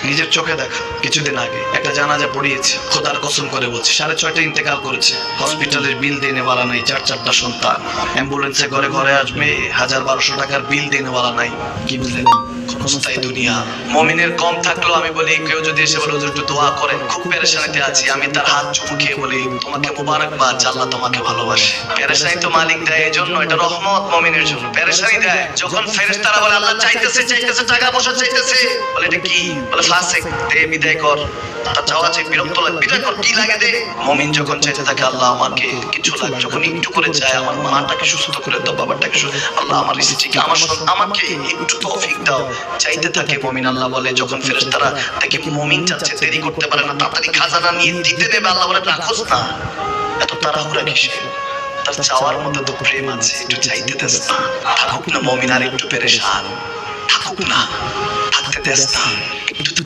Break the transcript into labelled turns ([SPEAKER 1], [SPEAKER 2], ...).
[SPEAKER 1] নিজের চোখে দেখা কিছুদিন আগে একটা জানাজা পড়িয়েছে, খোদার কসম করে বলছি 6:30 ইন্তেকাল করেছে। হসপিটালের বিল দেনে वाला নাই, 4 সন্তান, অ্যাম্বুলেন্সে ঘরে ঘরে আসবে, 1000-1200 টাকার বিল দেনে वाला নাই। কি বুঝলেন? ক্ষণস্থায়ী দুনিয়া। মুমিনের কম থাকলেও আমি বলি, কেউ যদি এসে বলে হুজুর একটু দোয়া করেন, খুব পেরেশানিতে আছি, আমি তার হাত চুমু খেয়ে বলি তোমাকে মুবারকবাদ, আল্লাহ তোমাকে ভালোবাসে। পেরেশানি তো মালিক দেয়, এজন্য এটা রহমত মুমিনের জন্য। পেরেশানি দেয় যখন ফেরেশতারা বলে আল্লাহ চাইতেছে টাকা পয়সা চাইতেছে, বলে এটা কি? বলে ফাসিক, দে বিদায় কর। তার চাওয়া আছে, বিরক্ত লাগে, বিদায় কর, কি লাগে দে। মুমিন যখন চাইতে থাকে আল্লাহ আমাকে কিছু লাগে, যখন একটু করে চায় আমার মাটাকে সুস্থ করে দাও, বাবাটাকে আল্লাহ আমার স্ত্রীকে আমাকে একটু তৌফিক দাও, চাইতে থাকে মুমিন। আল্লাহ বলে যখন ফেরেশতারা দেখে মুমিন চাচ্ছে, দেরি করতে পারে না, তাড়াতাড়ি খাজানা নিয়ে দিতে নেবে, আল্লাহ বলে রাখোস না, এত তাড়াহুড়া কিসের? তার চাওয়ার মধ্যে তো প্রেম আছে, একটু চাইতে দেস না। থাকুক না মুমিন আর একটু পেরেশান, থাকুক না, থাকতে দেস না, একটু